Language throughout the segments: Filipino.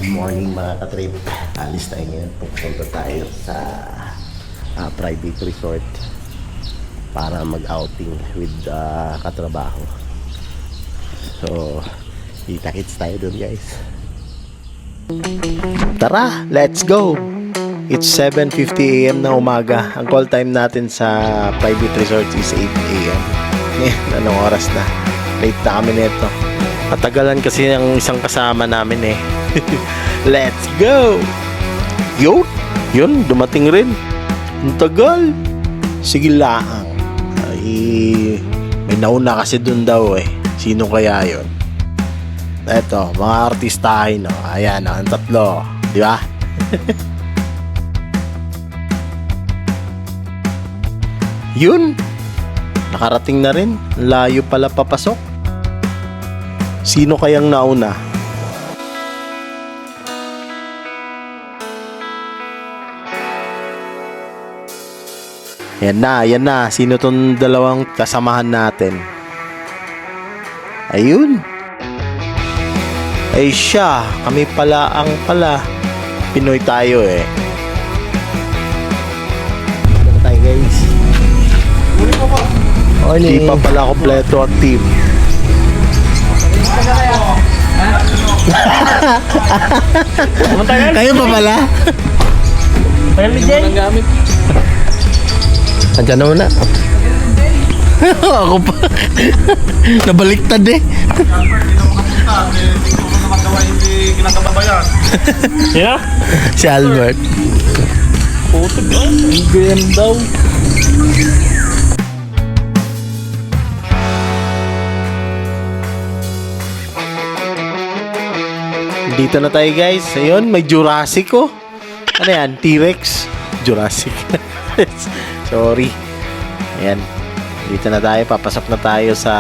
Good morning mga katrip. Alis tayo ngayon. Pupunta tayo sa private resort para mag-outing with katrabaho. So, kita-kits tayo dun guys. Tara, let's go! It's 7:50 AM na umaga. Ang call time natin sa private resort is 8 AM. Anong oras na? Late na kami nito. Matagalan kasi ang isang kasama namin eh. Let's go! Yun, dumating rin. Ang tagal. Sige lang. Ay, may nauna kasi dun daw eh. Sino kaya yun? Eto, mga artistahin, no? Ayan, ang tatlo. Di ba? Yun. Nakarating na rin. Layo pala papasok. Sino kayang nauna? Yan na. Sino tong dalawang kasamahan natin? Ayun. Ay siya, kami pala ang Pinoy tayo eh. Ano tayo guys? Hindi pa pala kompleto ang team. Kayo pa pala? Andiyan na muna. Ako pa. Nabaliktad eh. Yeah? Si Albert. Puto ba? Ang daw. Dito na tayo guys. Ayun, may Jurassic oh. Ano yan? T-Rex? Jurassic. Sorry. Ayan. Dito na tayo. Papasok na tayo sa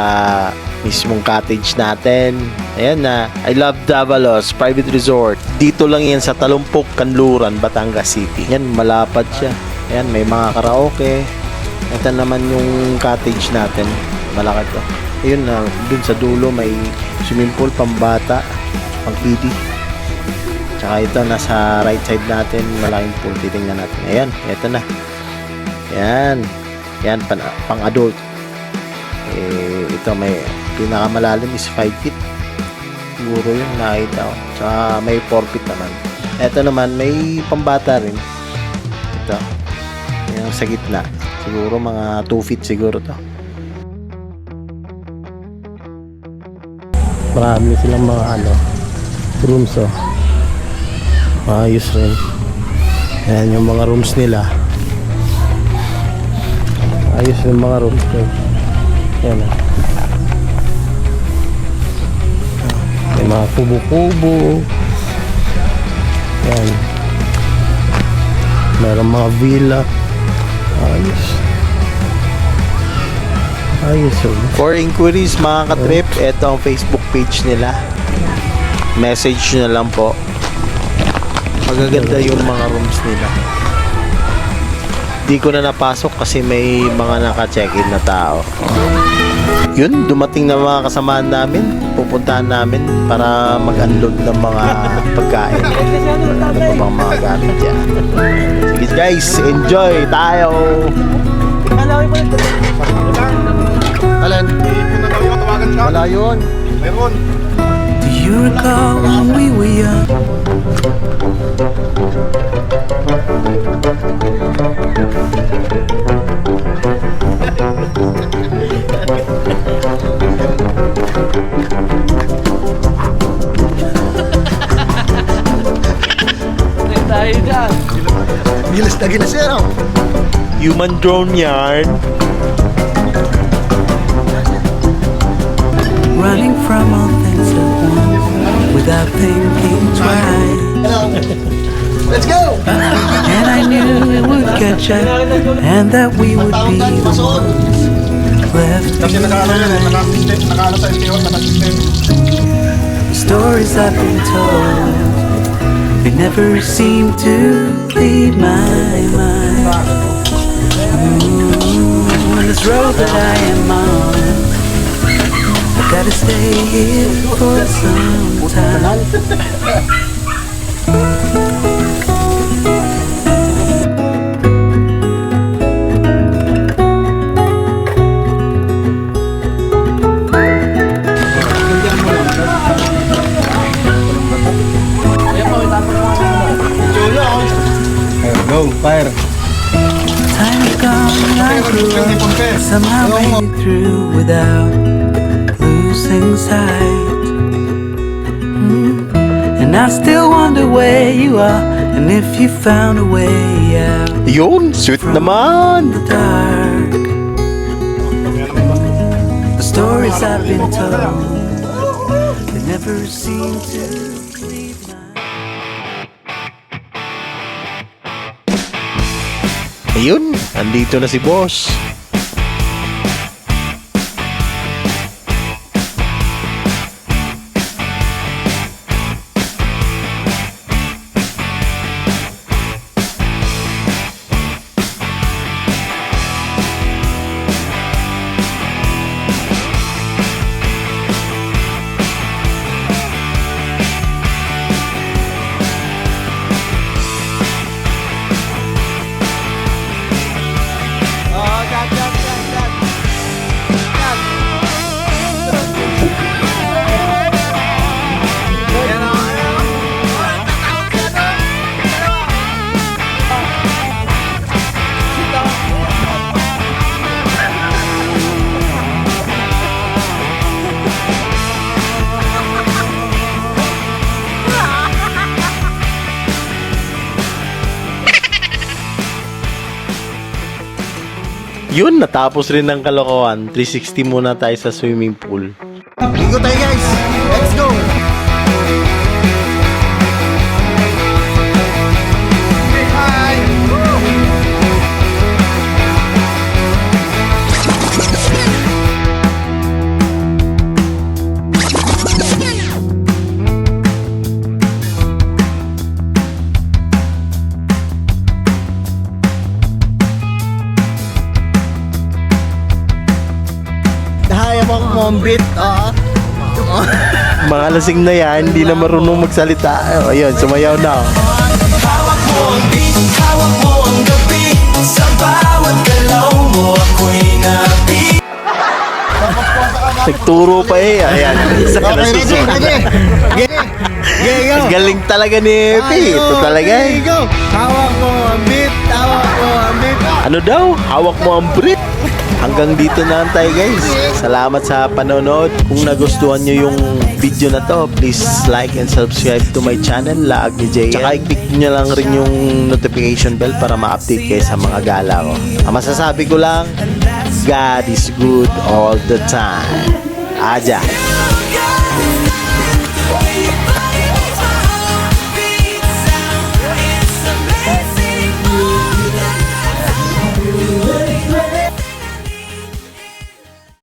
mismong cottage natin. Ayan na. I love Davalos Private Resort. Dito lang yan sa Talumpok, Kanluran, Batangas City. Yan, malapad siya. Ayan, may mga karaoke. Ito naman yung cottage natin. Malaki to. Ayun na. Dun sa dulo may swimming pool, pambata, pang kiddie. Tsaka ito nasa right side natin, malaking pool. Titingnan natin. Ayan, ito na. Yan pang adult. Ito may pinakamalalim is 5 feet. Siguro yun nakita ko. Tsaka may 4 feet naman. Ito naman may pambata rin. Ito. Yung sa gitna. Siguro mga 2 feet siguro to. Marami silang mga rooms oh. Ayos rin. Ayan yung mga rooms nila. Ayos yung mga rooms ko. Ayan oh. May mga kubo-kubo. Ayan. Meron mga villa. Ayos. Ayos oh. For inquiries mga katrip, ito ang Facebook page nila. Message nyo lang po. Magaganda yung mga rooms nila. Di ko na napasok kasi may mga naka-check-in na tao. Yun, dumating na mga kasamahan namin. Pupuntahan namin para mag-unload ng mga pagkain. Ano pa bang mga gamit yan. Sige guys, enjoy tayo! Alin? Wala yun. Meron. Do you recall when we were young? Gilas na gilas yan oh. Human drone yarn. Running from all things at once without thinking twice. Let's go! And I knew it would catch up and that we would be the ones left behind. Stories I've been told, they never seem to leave my mind. On this road that I am on, I gotta stay here for some time. up, somehow made it through without losing sight. And I still wonder where you are, and if you found a way out Yun, sweet naman. the dark. The stories I've been told, they never seem to leave my... Ayun, andito na si boss. Yun, natapos rin ng kalokohan. 360 muna tayo sa swimming pool. Ligo tayo guys. Let's go. Hi. Hayop akong mombit. Mga lasing na yan, hindi na marunong magsalita. Ayun, sumayaw na. Hawak mo ang beat, hawak mo ang gabi. Sa bawat galaw mo ako'y nabi. Nagturo pa eh. Ayan, isa ka na Okay, ready, susunod. ready. Okay, go. Galing talaga ni Epi. Ito talaga eh. Go. Hawak mo ang beat, hawak mo ang beat. Ano daw? Hawak mo ang brief. Hanggang dito na lang tayo guys. Salamat sa panonood. Kung nagustuhan nyo yung video na to, please like and subscribe to my channel, Laag ni JL. Tsaka i-click nyo lang rin yung notification bell para ma-update kayo sa mga gala ko. Ang masasabi ko lang, God is good all the time. Aja.